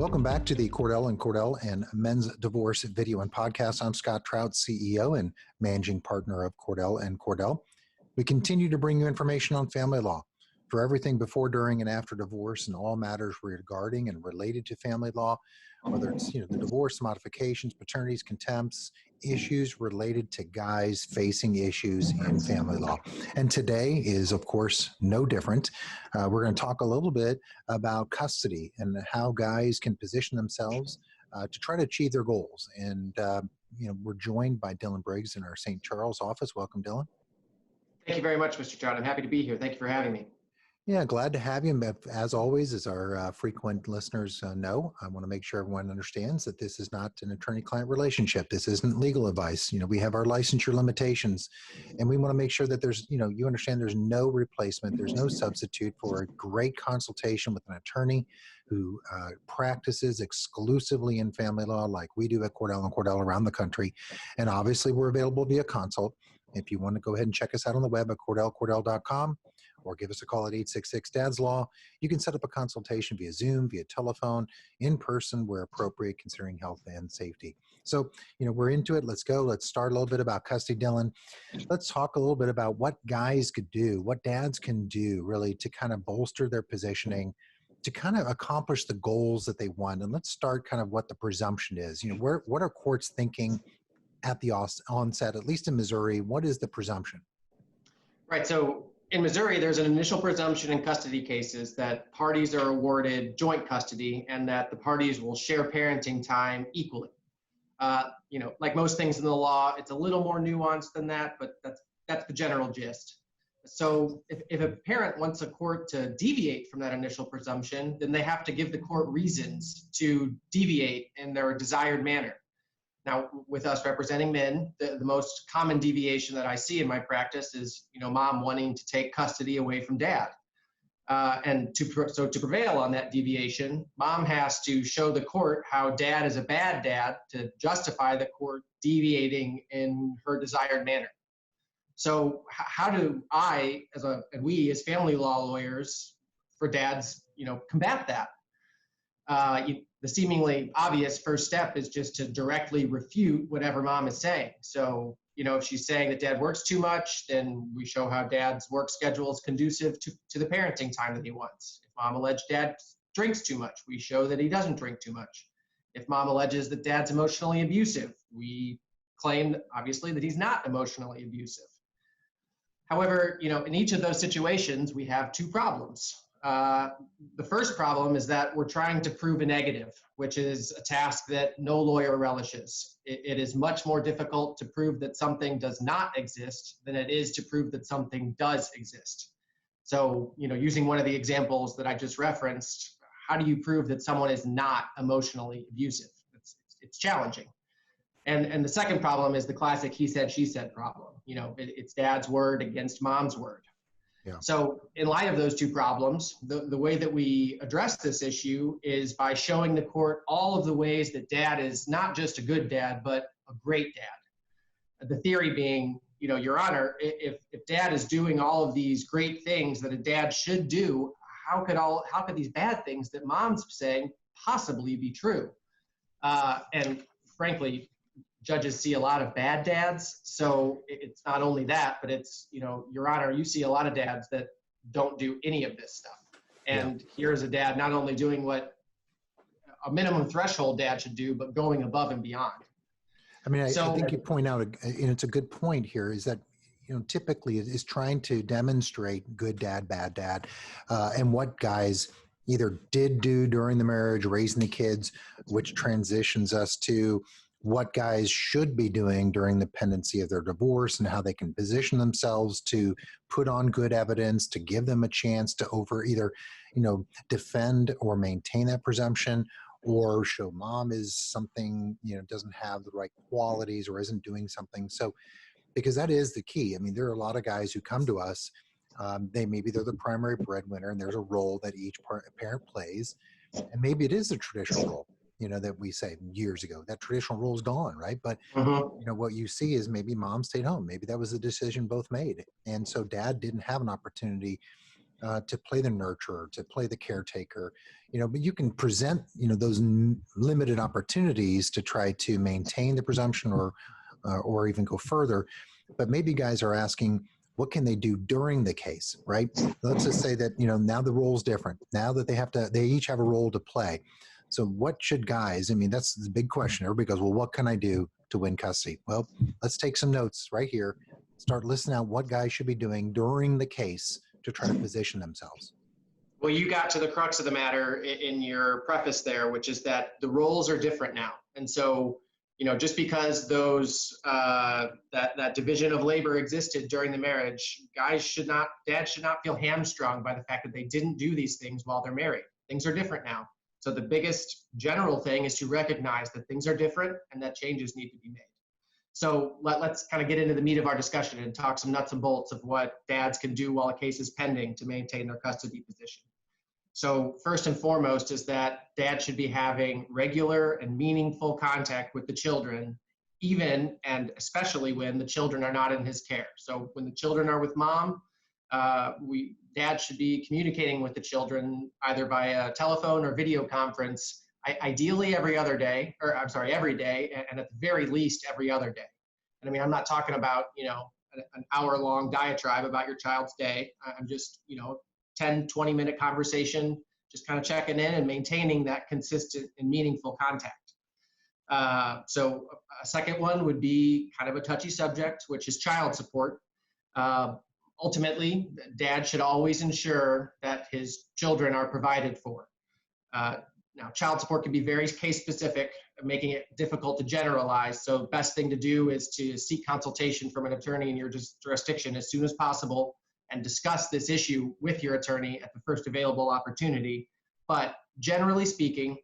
Welcome back to the Cordell and Cordell and Men's Divorce video and podcast. I'm Scott Trout, CEO and managing partner of Cordell and Cordell. We continue to bring you information on family law for everything before, during, and after divorce and all matters regarding and related to family law, whether it's the divorce, modifications, paternities, contempts, issues related to guys facing issues in family law. And today is, of course, no different. We're going to talk a little bit about custody and how guys can position themselves to try to achieve their goals. And, we're joined by Dylan Briggs in our St. Charles office. Welcome, Dylan. Thank you very much, Mr. Trout. I'm happy to be here. Thank you for having me. Yeah, glad to have you. As always, as our frequent listeners know, I want to make sure everyone understands that this is not an attorney-client relationship. This isn't legal advice. We have our licensure limitations, and we want to make sure that there's, you understand there's no replacement, there's no substitute for a great consultation with an attorney who practices exclusively in family law like we do at Cordell and Cordell around the country. And obviously, we're available via consult. If you want to go ahead and check us out on the web at cordellcordell.com, or give us a call at 866-DADS-LAW. You can set up a consultation via Zoom, via telephone, in person where appropriate, considering health and safety. So, we're into it. Let's go. Let's start a little bit about custody, Dylan. Let's talk a little bit about what guys could do, what dads can do really to kind of bolster their positioning, to kind of accomplish the goals that they want. And let's start kind of what the presumption is. What are courts thinking at the onset, at least in Missouri? What is the presumption? Right. So in Missouri, there's an initial presumption in custody cases that parties are awarded joint custody and that the parties will share parenting time equally. Like most things in the law, it's a little more nuanced than that, but that's the general gist. So if a parent wants a court to deviate from that initial presumption, then they have to give the court reasons to deviate in their desired manner. Now, with us representing men, the most common deviation that I see in my practice is, mom wanting to take custody away from dad. And to prevail on that deviation, mom has to show the court how dad is a bad dad to justify the court deviating in her desired manner. So how do we as family law lawyers for dads, combat that? The seemingly obvious first step is just to directly refute whatever mom is saying. So, if she's saying that dad works too much, then we show how dad's work schedule is conducive to the parenting time that he wants. If mom alleged dad drinks too much, we show that he doesn't drink too much. If mom alleges that dad's emotionally abusive, we claim, obviously, that he's not emotionally abusive. However, in each of those situations, we have two problems. The first problem is that we're trying to prove a negative, which is a task that no lawyer relishes. It is much more difficult to prove that something does not exist than it is to prove that something does exist. So, using one of the examples that I just referenced, how do you prove that someone is not emotionally abusive? It's challenging. And the second problem is the classic he said, she said problem. It's dad's word against mom's word. Yeah. So in light of those two problems, the way that we address this issue is by showing the court all of the ways that dad is not just a good dad, but a great dad. The theory being, Your Honor, if dad is doing all of these great things that a dad should do, how could these bad things that mom's saying possibly be true? And frankly, judges see a lot of bad dads. So it's not only that, but it's, Your Honor, you see a lot of dads that don't do any of this stuff. And Here's a dad not only doing what a minimum threshold dad should do, but going above and beyond. I think you point out, and it's a good point here, is that, typically is trying to demonstrate good dad, bad dad, and what guys either did do during the marriage, raising the kids, which transitions us to what guys should be doing during the pendency of their divorce and how they can position themselves to put on good evidence, to give them a chance to either defend or maintain that presumption, or show mom is something, doesn't have the right qualities or isn't doing something. So, because that is the key. There are a lot of guys who come to us, they're the primary breadwinner and there's a role that each parent plays. And maybe it is a traditional role. That we say years ago, that traditional role is gone, right? But, what you see is maybe mom stayed home. Maybe that was a decision both made. And so dad didn't have an opportunity to play the nurturer, to play the caretaker, but you can present, those limited opportunities to try to maintain the presumption or even go further. But maybe guys are asking, what can they do during the case, right? Let's just say that, now the role's different. Now that they each have a role to play. So what should guys, that's the big question. Everybody goes, well, what can I do to win custody? Well, let's take some notes right here. Start listing out what guys should be doing during the case to try to position themselves. Well, you got to the crux of the matter in your preface there, which is that the roles are different now. And so, just because that division of labor existed during the marriage, dads should not feel hamstrung by the fact that they didn't do these things while they're married. Things are different now. So the biggest general thing is to recognize that things are different and that changes need to be made. So let's kind of get into the meat of our discussion and talk some nuts and bolts of what dads can do while a case is pending to maintain their custody position. So first and foremost is that dad should be having regular and meaningful contact with the children, even and especially when the children are not in his care. So when the children are with mom, dad should be communicating with the children either by a telephone or video conference, ideally every day, and at the very least every other day. And I'm not talking about, an hour-long diatribe about your child's day. I'm just, 10, 20-minute conversation, just kind of checking in and maintaining that consistent and meaningful contact. So a second one would be kind of a touchy subject, which is child support. Ultimately, dad should always ensure that his children are provided for. Now, child support can be very case-specific, making it difficult to generalize. So best thing to do is to seek consultation from an attorney in your jurisdiction as soon as possible and discuss this issue with your attorney at the first available opportunity. But generally speaking,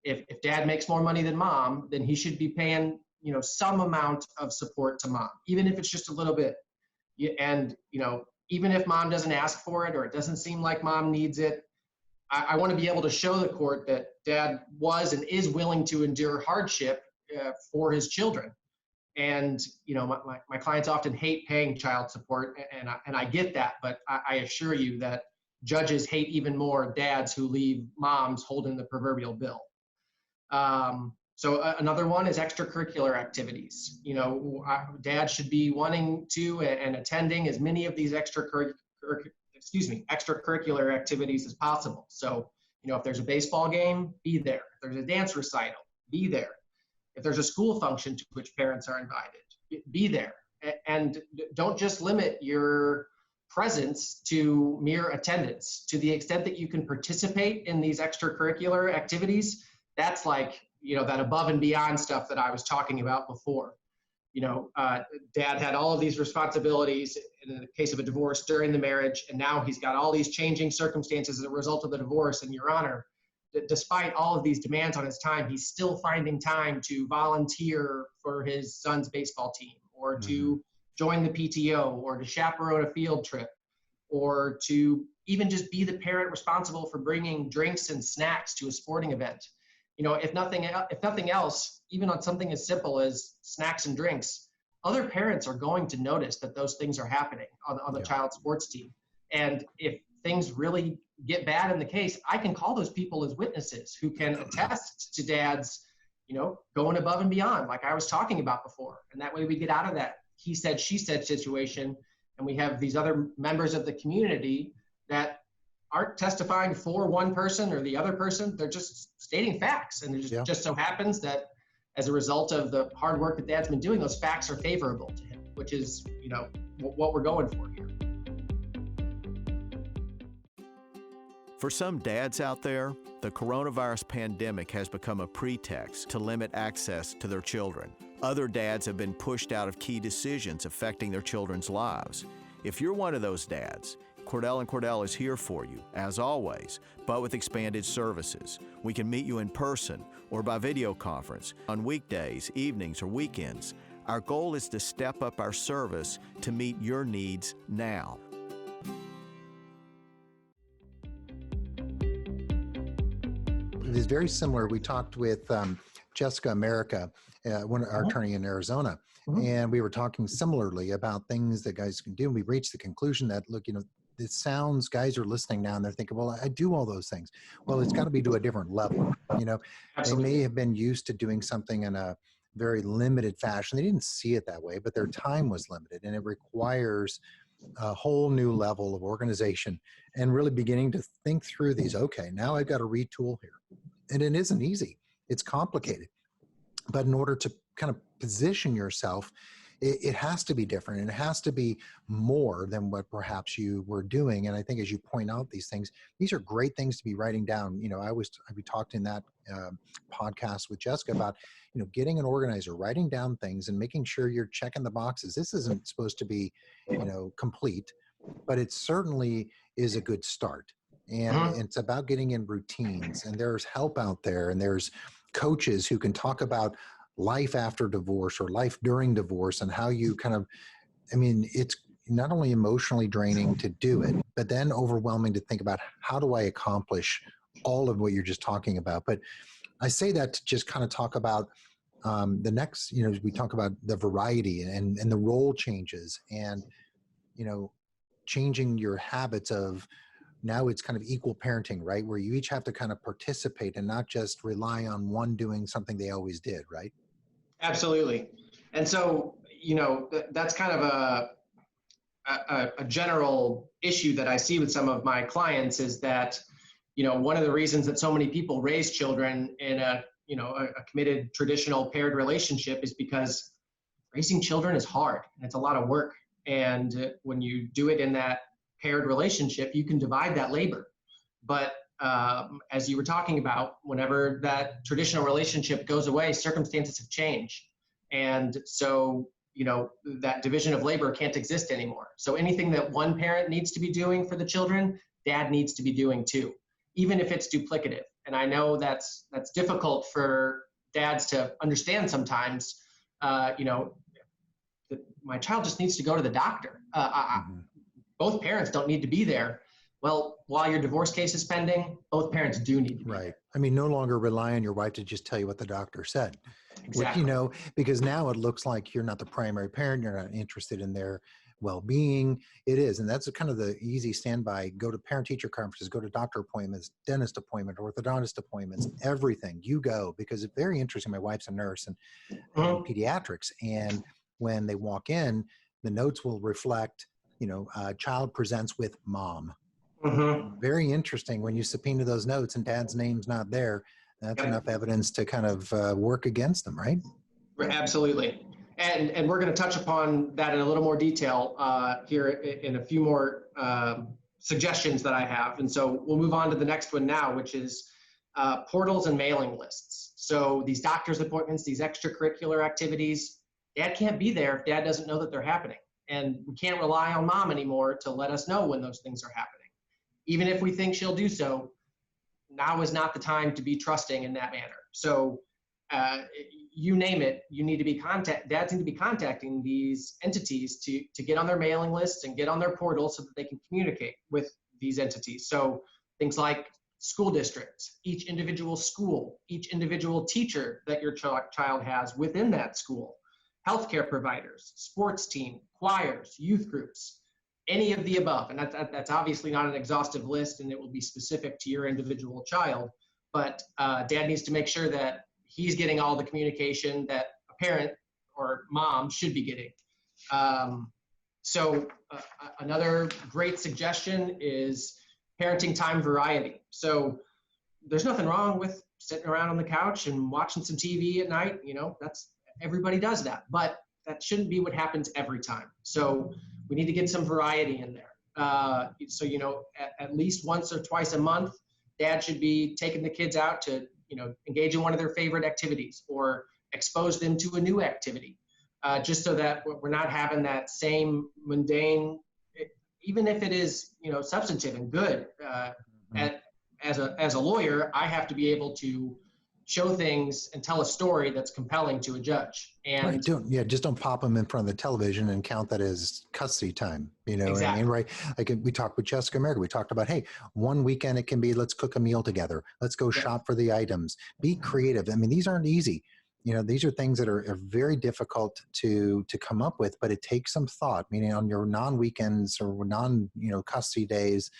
if dad makes more money than mom, then he should be paying, some amount of support to mom, even if it's just a little bit. And, even if mom doesn't ask for it or it doesn't seem like mom needs it, I want to be able to show the court that dad was and is willing to endure hardship for his children. And, my clients often hate paying child support, and I get that, but I assure you that judges hate even more dads who leave moms holding the proverbial bill. So another one is extracurricular activities. Dad should be wanting to and attending as many of these extracurricular activities as possible. So, if there's a baseball game, be there. If there's a dance recital, be there. If there's a school function to which parents are invited, be there. And don't just limit your presence to mere attendance. To the extent that you can participate in these extracurricular activities, that's like, that above and beyond stuff that I was talking about before. Dad had all of these responsibilities in the case of a divorce during the marriage, and now he's got all these changing circumstances as a result of the divorce. And Your Honor, despite all of these demands on his time, he's still finding time to volunteer for his son's baseball team, or to join the PTO, or to chaperone a field trip, or to even just be the parent responsible for bringing drinks and snacks to a sporting event. If nothing else, even on something as simple as snacks and drinks, other parents are going to notice that those things are happening on the child sports team. And if things really get bad in the case, I can call those people as witnesses who can attest to dad's, going above and beyond, like I was talking about before. And that way we get out of that he said, she said situation, and we have these other members of the community that aren't testifying for one person or the other person. They're just stating facts. And it just so happens that as a result of the hard work that dad's been doing, those facts are favorable to him, which is, what we're going for here. For some dads out there, the coronavirus pandemic has become a pretext to limit access to their children. Other dads have been pushed out of key decisions affecting their children's lives. If you're one of those dads, Cordell and Cordell is here for you, as always, but with expanded services. We can meet you in person or by video conference on weekdays, evenings, or weekends. Our goal is to step up our service to meet your needs now. It is very similar. We talked with Jessica America, our attorney in Arizona, and we were talking similarly about things that guys can do. And we reached the conclusion that, look, it sounds, guys are listening now and they're thinking, well, I do all those things. Well, it's got to be to a different level. You know, Absolutely. they may have been used to doing something in a very limited fashion. They didn't see it that way, but their time was limited, and it requires a whole new level of organization and really beginning to think through these. Okay, now I've got to retool here. And it isn't easy. It's complicated. But in order to kind of position yourself, it has to be different, and it has to be more than what perhaps you were doing. And I think as you point out these things, these are great things to be writing down. You know, we talked in that podcast with Jessica about, you know, getting an organizer, writing down things and making sure you're checking the boxes. This isn't supposed to be, you know, complete, but it certainly is a good start. And it's about getting in routines, and there's help out there, and there's coaches who can talk about life after divorce or life during divorce, and how you kind of, I mean, it's not only emotionally draining to do it, but then overwhelming to think about how do I accomplish all of what you're just talking about. But I say that to just kind of talk about the next, you know, we talk about the variety and the role changes, and, you know, changing your habits of, now it's kind of equal parenting, right? Where you each have to kind of participate and not just rely on one doing something they always did, right? Absolutely. And so, you know, that's kind of a general issue that I see with some of my clients, is that, you know, one of the reasons that so many people raise children in a committed traditional paired relationship is because raising children is hard and it's a lot of work. And when you do it in that paired relationship, you can divide that labor. But as you were talking about, whenever that traditional relationship goes away, circumstances have changed. And so, you know, that division of labor can't exist anymore. So anything that one parent needs to be doing for the children, dad needs to be doing too, even if it's duplicative. And I know that's difficult for dads to understand sometimes. You know, my child just needs to go to the doctor. Both parents don't need to be there. Well, while your divorce case is pending, both parents do need to be there. I mean, no longer rely on your wife to just tell you what the doctor said. Exactly. You know, because now it looks like you're not the primary parent, you're not interested in their well-being. It is, and that's kind of the easy standby. Go to parent-teacher conferences, go to doctor appointments, dentist appointment, orthodontist appointments, everything. You go, because it's very interesting. My wife's a nurse and in pediatrics, and when they walk in, the notes will reflect, you know, child presents with mom. Very interesting when you subpoena those notes and dad's name's not there. That's enough evidence to kind of work against them, right? Absolutely. And we're going to touch upon that in a little more detail here in a few more suggestions that I have. And so we'll move on to the next one now, which is portals and mailing lists. So these doctor's appointments, these extracurricular activities, dad can't be there if dad doesn't know that they're happening. And we can't rely on mom anymore to let us know when those things are happening. Even if we think she'll do so, now is not the time to be trusting in that manner. So you name it, you need to be dads need to be contacting these entities to get on their mailing lists and get on their portal so that they can communicate with these entities. So things like school districts, each individual school, each individual teacher that your child has within that school, healthcare providers, sports team, choirs, youth groups, any of the above. And that's obviously not an exhaustive list, and it will be specific to your individual child. But dad needs to make sure that he's getting all the communication that a parent or mom should be getting. So another great suggestion is parenting time variety. So there's nothing wrong with sitting around on the couch and watching some TV at night. You know, everybody does that, but that shouldn't be what happens every time. So we need to get some variety in there. So, you know, at least once or twice a month, dad should be taking the kids out to, you know, engage in one of their favorite activities or expose them to a new activity, just so that we're not having that same mundane, even if it is, you know, substantive and good. As a lawyer, I have to be able to show things and tell a story that's compelling to a judge. And just don't pop them in front of the television and count that as custody time. You know exactly. what I mean, right? Like we talked with Jessica America, we talked about, hey, one weekend it can be, let's cook a meal together. Let's go shop for the items. Be creative. I mean, these aren't easy. these are things that are very difficult to come up with, but it takes some thought, meaning on your non-weekends or custody days,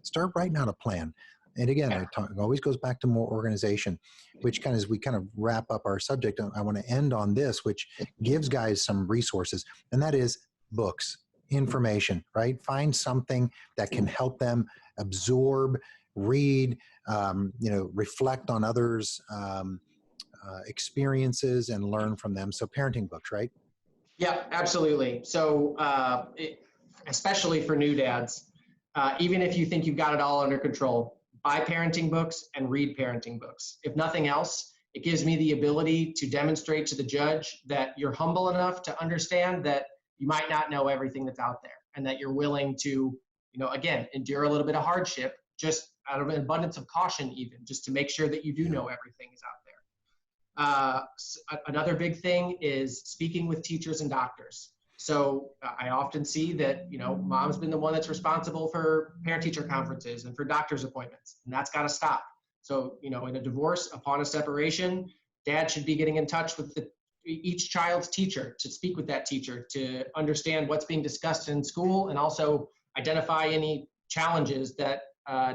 start writing out a plan. And again, it always goes back to more organization, which as we kind of wrap up our subject, I want to end on this, which gives guys some resources, and that is books, information, right? Find something that can help them absorb, read, reflect on others' experiences and learn from them. So parenting books, right? Yeah, absolutely. So especially for new dads, even if you think you've got it all under control, buy parenting books and read parenting books. If nothing else, it gives me the ability to demonstrate to the judge that you're humble enough to understand that you might not know everything that's out there, and that you're willing to, again, endure a little bit of hardship, just out of an abundance of caution, even just to make sure that you do know everything is out there. Another big thing is speaking with teachers and doctors. So I often see that, mom's been the one that's responsible for parent-teacher conferences and for doctor's appointments, and that's got to stop. So, in a divorce, upon a separation, dad should be getting in touch with each child's teacher, to speak with that teacher, to understand what's being discussed in school, and also identify any challenges that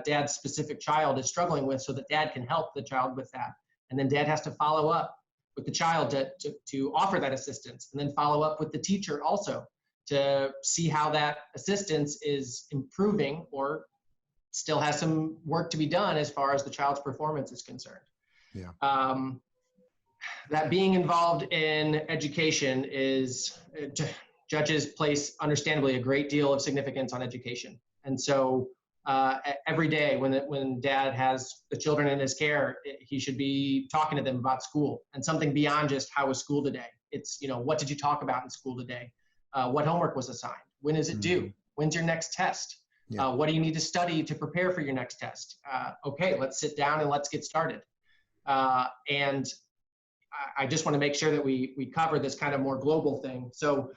dad's specific child is struggling with, so that dad can help the child with that. And then dad has to follow up with the child to offer that assistance, and then follow up with the teacher also to see how that assistance is improving or still has some work to be done as far as the child's performance is concerned. Yeah. That being involved in education is, judges place understandably a great deal of significance on education. And so every day when dad has the children in his care, he should be talking to them about school, and something beyond just how was school today. It's, what did you talk about in school today? What homework was assigned? When is it due? When's your next test? Yeah. What do you need to study to prepare for your next test? Okay, let's sit down and let's get started. And I just want to make sure that we cover this kind of more global thing. So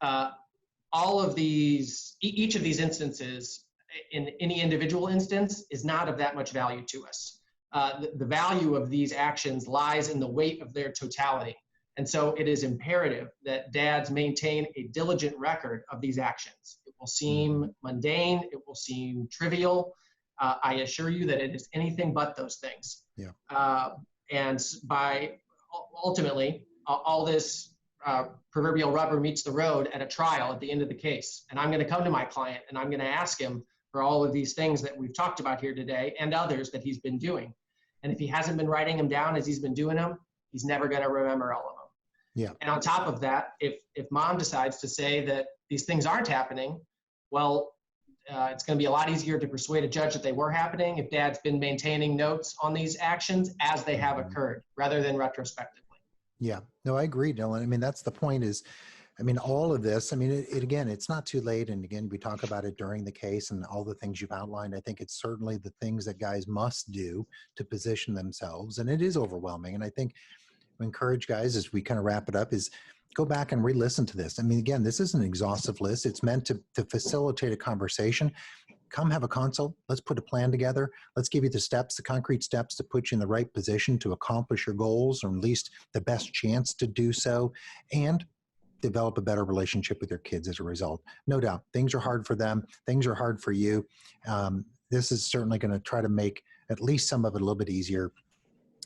all of these, each of these instances in any individual instance is not of that much value to us. The value of these actions lies in the weight of their totality. And so it is imperative that dads maintain a diligent record of these actions. It will seem mundane, it will seem trivial. I assure you that it is anything but those things. Yeah. And by ultimately, all this proverbial rubber meets the road at a trial at the end of the case. And I'm going to come to my client and I'm going to ask him for all of these things that we've talked about here today and others that he's been doing. And if he hasn't been writing them down as he's been doing them, he's never going to remember all of them. Yeah. And on top of that, if mom decides to say that these things aren't happening, well, it's going to be a lot easier to persuade a judge that they were happening if dad's been maintaining notes on these actions as they have occurred, rather than retrospectively. Yeah, no, I agree, Dylan. I mean, that's the point is, all of this, again, it's not too late. And again, we talk about it during the case and all the things you've outlined. I think it's certainly the things that guys must do to position themselves. And it is overwhelming. And I think we encourage guys, as we kind of wrap it up, is go back and re-listen to this. Again, this is an exhaustive list. It's meant to facilitate a conversation. Come have a consult. Let's put a plan together. Let's give you the steps, the concrete steps to put you in the right position to accomplish your goals, or at least the best chance to do so, and develop a better relationship with your kids as a result. No doubt, things are hard for them. Things are hard for you. This is certainly going to try to make at least some of it a little bit easier.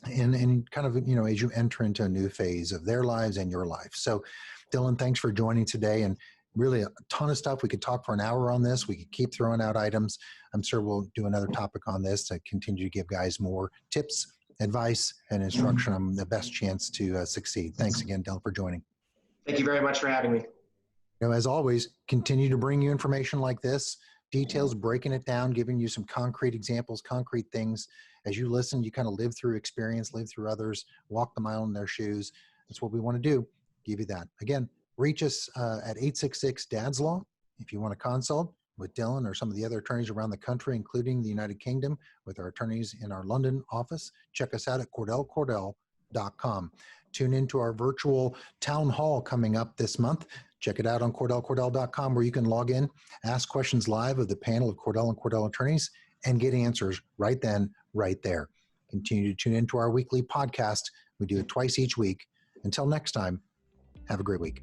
And kind of, as you enter into a new phase of their lives and your life. So, Dylan, thanks for joining today. And really a ton of stuff. We could talk for an hour on this. We could keep throwing out items. I'm sure we'll do another topic on this to continue to give guys more tips, advice, and instruction on the best chance to succeed. Thanks again, Dylan, for joining. Thank you very much for having me. As always, continue to bring you information like this, details, breaking it down, giving you some concrete examples, concrete things. As you listen, you kind of live through experience, live through others, walk the mile in their shoes. That's what we want to do, give you that. Again, reach us at 866-DADS-LAW if you want to consult with Dylan or some of the other attorneys around the country, including the United Kingdom, with our attorneys in our London office. Check us out at CordellCordell.com. Tune into our virtual town hall coming up this month. Check it out on CordellCordell.com, where you can log in, ask questions live of the panel of Cordell and Cordell attorneys, and get answers right then, right there. Continue to tune into our weekly podcast. We do it twice each week. Until next time, have a great week.